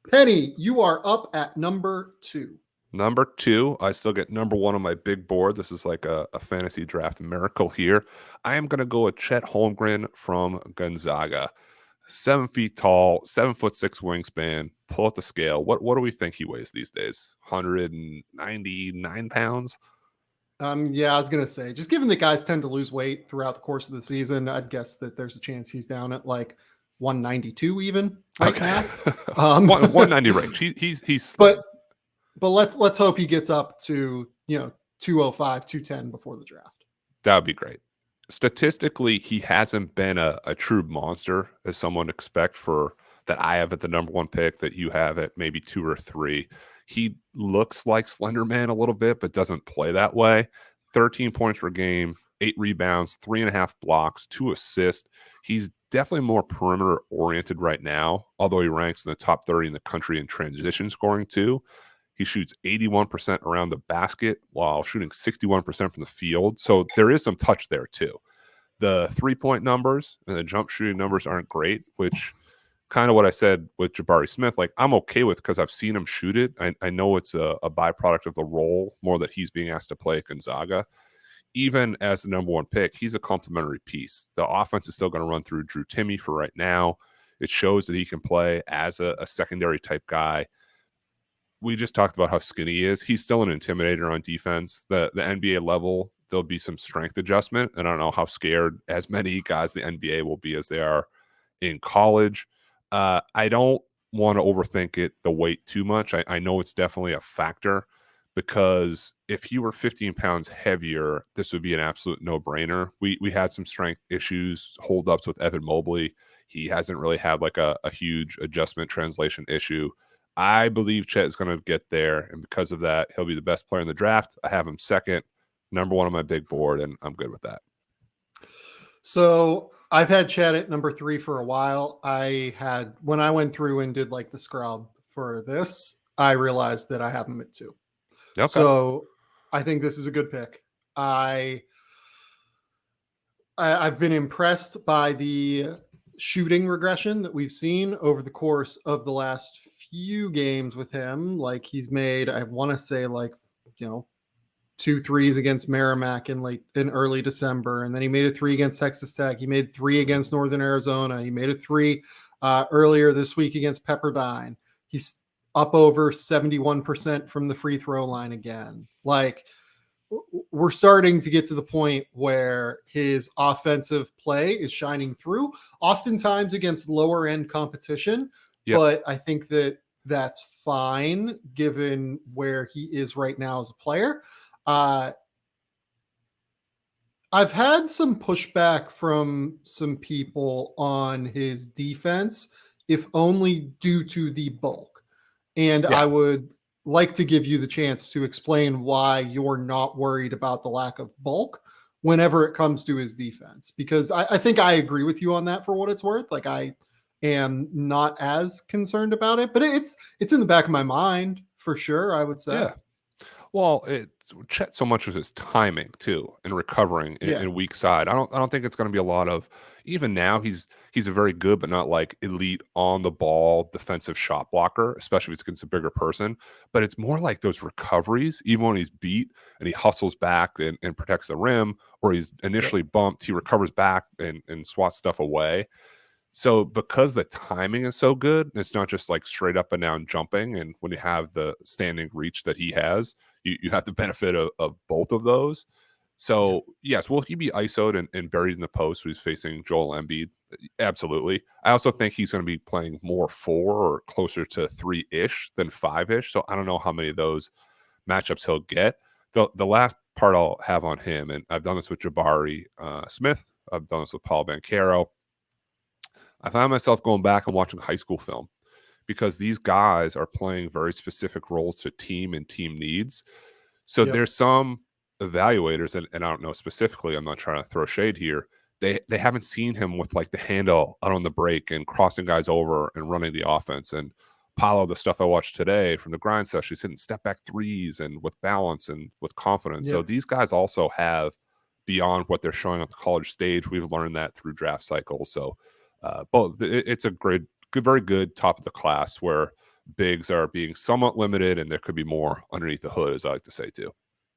Penny, you are up at number 2. Number 2, I still get number 1 on my big board. This is like a fantasy draft miracle here. I am going to go with Chet Holmgren from Gonzaga. 7 feet tall, 7'6" wingspan. Pull up the scale. What do we think he weighs these days? 199 pounds? Yeah, I was gonna say, just given that guys tend to lose weight throughout the course of the season, I'd guess that there's a chance he's down at like 192 even right Okay. now. 190 range. He's slim. But let's hope he gets up to 205, 210 before the draft. That would be great. Statistically, he hasn't been a true monster as someone expect for that I have at the number 1 pick, that you have at maybe 2 or 3. He looks like Slender Man a little bit, but doesn't play that way. 13 points per game, 8 rebounds, 3.5 blocks, 2 assists. He's definitely more perimeter oriented right now, although he ranks in the top 30 in the country in transition scoring too. He shoots 81% around the basket while shooting 61% from the field. So there is some touch there too. The 3-point numbers and the jump shooting numbers aren't great, which kind of what I said with Jabari Smith, like I'm okay with, because I've seen him shoot it. I know it's a byproduct of the role more that he's being asked to play at Gonzaga. Even as the number 1 pick, he's a complementary piece. The offense is still going to run through Drew Timme for right now. It shows that he can play as a secondary type guy. We just talked about how skinny he is. He's still an intimidator on defense. The NBA level, there'll be some strength adjustment. And I don't know how scared as many guys the NBA will be as they are in college. I don't want to overthink it, the weight too much. I know it's definitely a factor, because if you were 15 pounds heavier, this would be an absolute no-brainer. We had some strength issues, holdups with Evan Mobley. He hasn't really had like a huge adjustment translation issue. I believe Chet is going to get there, and because of that, he'll be the best player in the draft. I have him second, number 1 on my big board, and I'm good with that. So I've had Chet at number 3 for a while. When I went through and did like the scrub for this, I realized that I have him at 2. Okay. So I think this is a good pick. I've been impressed by the shooting regression that we've seen over the course of the last few games with him. Like he's made, I want to say 2 threes against Merrimack in early December, and then he made a 3 against Texas Tech. He made 3 against Northern Arizona. He made a 3 earlier this week against Pepperdine. He's up over 71% from the free throw line again. Like, we're starting to get to the point where his offensive play is shining through, oftentimes against lower end competition. Yep. But I think that that's fine given where he is right now as a player. I've had some pushback from some people on his defense, if only due to the bulk. And I would like to give you the chance to explain why you're not worried about the lack of bulk whenever it comes to his defense. Because I think I agree with you on that for what it's worth. Like, I am not as concerned about it, but it's in the back of my mind for sure, I would say. Yeah. Well, Chet, so much of his timing too, and recovering in weak side. I don't think it's going to be a lot of, even now he's a very good but not like elite on the ball defensive shot blocker, especially if it's against a bigger person. But it's more like those recoveries, even when he's beat and he hustles back and protects the rim, or he's initially bumped, he recovers back and swats stuff away. So because the timing is so good, it's not just like straight up and down jumping. And when you have the standing reach that he has, you have the benefit of both of those. So yes, will he be ISO'd and buried in the post when he's facing Joel Embiid? Absolutely. I also think he's going to be playing more 4 or closer to 3-ish than 5-ish. So I don't know how many of those matchups he'll get. The last part I'll have on him, and I've done this with Jabari Smith, I've done this with Paul Banchero. I find myself going back and watching high school film, because these guys are playing very specific roles to team and team needs. So there's some evaluators, and I don't know specifically, I'm not trying to throw shade here, they haven't seen him with like the handle out on the break and crossing guys over and running the offense. And Paulo, the stuff I watched today from the grind session, he's hitting step back threes and with balance and with confidence. So these guys also have, beyond what they're showing on the college stage, we've learned that through draft cycles. So both, it's a very good top of the class, where bigs are being somewhat limited, and there could be more underneath the hood, as I like to say too.